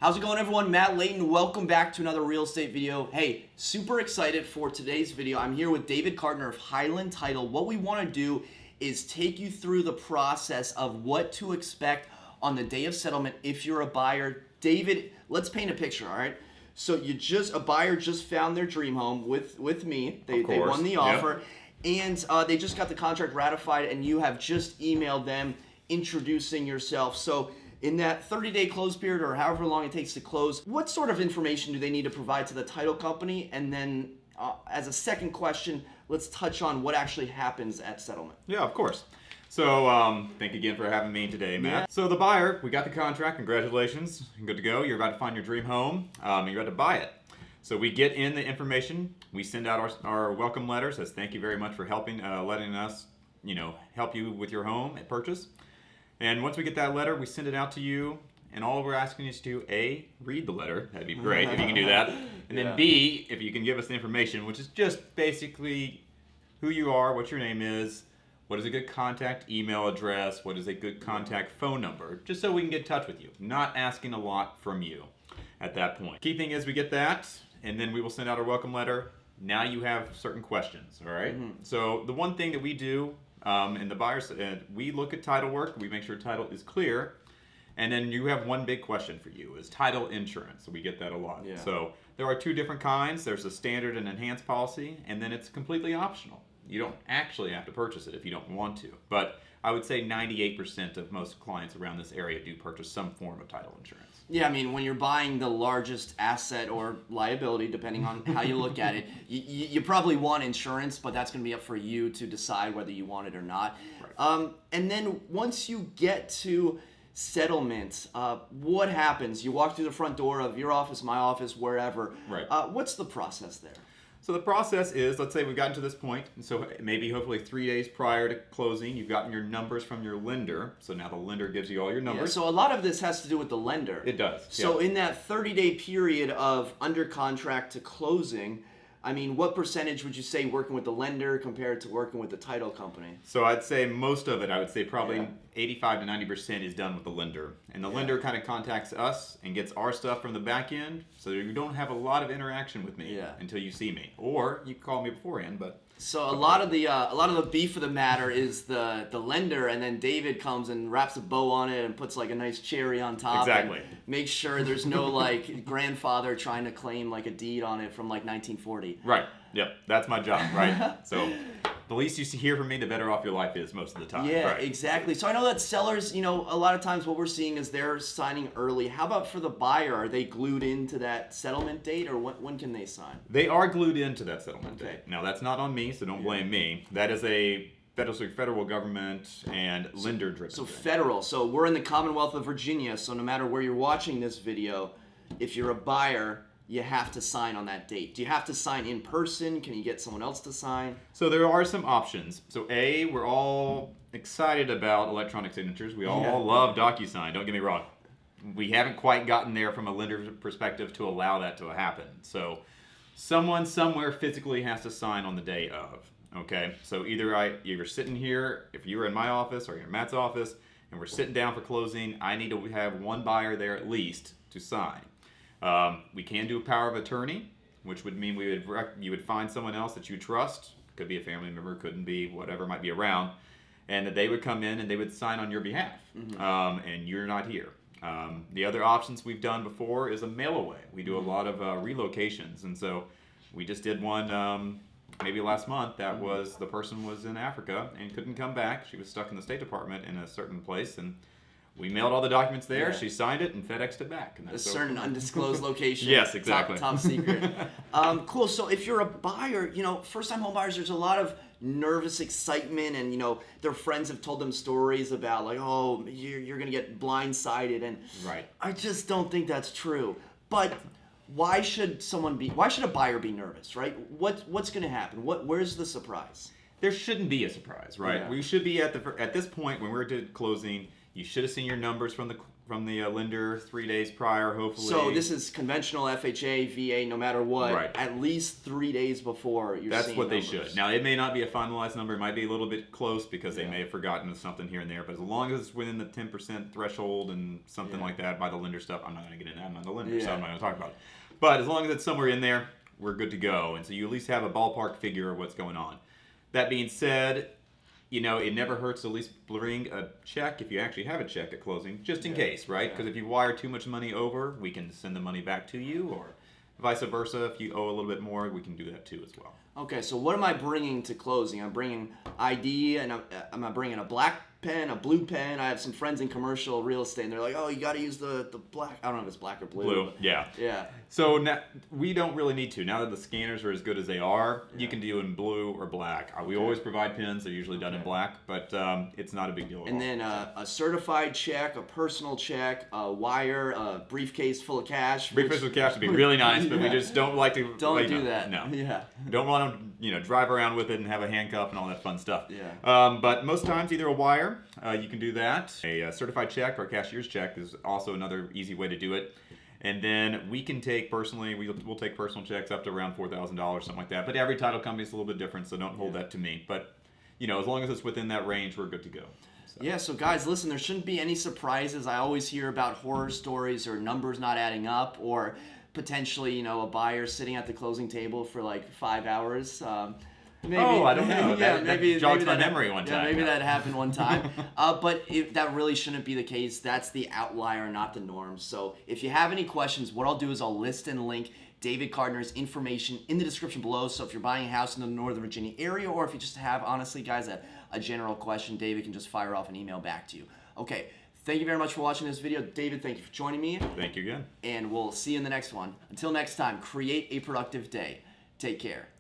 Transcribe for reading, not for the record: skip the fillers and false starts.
How's it going, everyone? Matt Leighton. Welcome back to another real estate video. Hey, super excited for today's video. I'm here with David Cartner of Highland Title. What we want to do is take you through the process of what to expect on the day of settlement if you're a buyer. David, let's paint a picture, all right? So a buyer just found their dream home with me. They won the offer, and they just got the contract ratified, and you have just emailed them introducing yourself. So in that 30-day close period, or however long it takes to close, what sort of information do they need to provide to the title company? And then as a second question, let's touch on what actually happens at settlement. Yeah, of course. So thank you again for having me today, Matt. Yeah. So the buyer, we got the contract. Congratulations. Good to go. You're about to find your dream home. You're about to buy it. So we get in the information. We send out our welcome letter. Says thank you very much for helping, letting us, help you with your home at purchase. And once we get that letter, we send it out to you, and all we're asking you is to A, read the letter. That'd be great if you can do that. And then B, if you can give us the information, which is just basically who you are, what your name is, what is a good contact email address, what is a good contact phone number, just so we can get in touch with you. Not asking a lot from you at that point. Key thing is we get that, and then we will send out our welcome letter. Now you have certain questions, all right? So the one thing that we do, and the buyers, we look at title work, we make sure title is clear, and then you have one big question for you, is title insurance. So we get that a lot. Yeah. So there are two different kinds. There's a standard and enhanced policy, and then it's completely optional. You don't actually have to purchase it if you don't want to. But I would say 98% of most clients around this area do purchase some form of title insurance. Yeah, I mean, when you're buying the largest asset or liability, depending on how you look at it, you probably want insurance, but that's going to be up for you to decide whether you want it or not. Right. And then once you get to settlement, what happens? You walk through the front door of your office, my office, wherever. Right. What's the process there? So the process is, let's say we've gotten to this point, and so maybe hopefully 3 days prior to closing, you've gotten your numbers from your lender. So now the lender gives you all your numbers. Yeah, so a lot of this has to do with the lender. It does. So in that 30-day period of under contract to closing, I mean, what percentage would you say working with the lender compared to working with the title company? So I'd say most of it, I would say probably 85 to 90% is done with the lender. And the lender kind of contacts us and gets our stuff from the back end, so you don't have a lot of interaction with me until you see me. Or you can call me beforehand, but... So a lot of the beef of the matter is the lender, and then David comes and wraps a bow on it and puts like a nice cherry on top. Exactly. And makes sure there's no like grandfather trying to claim like a deed on it from like 1940. Right. Yep. That's my job. Right. So the least you hear from me, the better off your life is most of the time. Yeah, right. Exactly. So I know that sellers, a lot of times what we're seeing is they're signing early. How about for the buyer? Are they glued into that settlement date, or when can they sign? They are glued into that settlement date. Now, that's not on me, so don't blame me. That is a federal government and lender driven. So federal. So we're in the Commonwealth of Virginia, so no matter where you're watching this video, if you're a buyer, you have to sign on that date. Do you have to sign in person? Can you get someone else to sign? So there are some options. So A, we're all excited about electronic signatures. We all love DocuSign, don't get me wrong. We haven't quite gotten there from a lender perspective to allow that to happen. So someone somewhere physically has to sign on the day of, okay? So either you're sitting here, if you're in my office or you're in Matt's office, and we're sitting down for closing, I need to have one buyer there at least to sign. We can do a power of attorney, which would mean you would find someone else that you trust. Could be a family member, couldn't be, whatever might be around, and that they would come in and they would sign on your behalf, and you're not here. The other options we've done before is a mail away. We do a lot of relocations, and so we just did one maybe last month. That was the person was in Africa and couldn't come back. She was stuck in the State Department in a certain place, and we mailed all the documents there. She signed it and FedExed it back. And a certain undisclosed location. Yes, exactly. Top secret. Cool. So if you're a buyer, first-time home buyers, there's a lot of nervous excitement, and their friends have told them stories about like, oh, you're gonna get blindsided, and I just don't think that's true. But why should a buyer be nervous, right? What's gonna happen? Where's the surprise? There shouldn't be a surprise, right? We should be at this point when we're at closing. You should have seen your numbers from from the lender 3 days prior, hopefully. So this is conventional FHA, VA, no matter what. Right. At least 3 days before you're That's seeing what numbers. they should. Now, it may not be a finalized number. It might be a little bit close because they may have forgotten something here and there. But as long as it's within the 10% threshold and something like that by the lender stuff, I'm not going to get into that. I'm not the lender, so I'm not going to talk about it. But as long as it's somewhere in there, we're good to go. And so you at least have a ballpark figure of what's going on. That being said, you know, it never hurts to at least bring a check if you actually have a check at closing, just in case, right? Because if you wire too much money over, we can send the money back to you, or vice versa. If you owe a little bit more, we can do that too as well. Okay, so what am I bringing to closing? I'm bringing ID, and I'm bringing a black pen, a blue pen. I have some friends in commercial real estate, and they're like, oh, you got to use the black. I don't know if it's black or blue. Blue, yeah. Yeah. So now, we don't really need to. Now that the scanners are as good as they are, you can do in blue or black. We always provide pens. They're usually done in black, but it's not a big deal at all. And then a certified check, a personal check, a wire, a briefcase full of cash. Briefcase with cash would be really nice, but we just don't like to. Don't do that. No. Yeah. Don't want to, drive around with it and have a handcuff and all that fun stuff. Yeah. But most times, either a wire, you can do that. A certified check or a cashier's check is also another easy way to do it. And then we can take personally, we'll take personal checks up to around $4,000, something like that. But every title company is a little bit different, so don't hold that to me. But, as long as it's within that range, we're good to go. So. Yeah, so guys, listen, there shouldn't be any surprises. I always hear about horror stories or numbers not adding up, or potentially, a buyer sitting at the closing table for like 5 hours. Maybe, I don't know. Yeah, that jogs my memory one time. Yeah, maybe that happened one time. But that really shouldn't be the case. That's the outlier, not the norm. So if you have any questions, what I'll do is I'll list and link David Cartner's information in the description below. So if you're buying a house in the Northern Virginia area, or if you just have, honestly, guys, a general question, David can just fire off an email back to you. Okay, thank you very much for watching this video. David, thank you for joining me. Thank you again. And we'll see you in the next one. Until next time, create a productive day. Take care.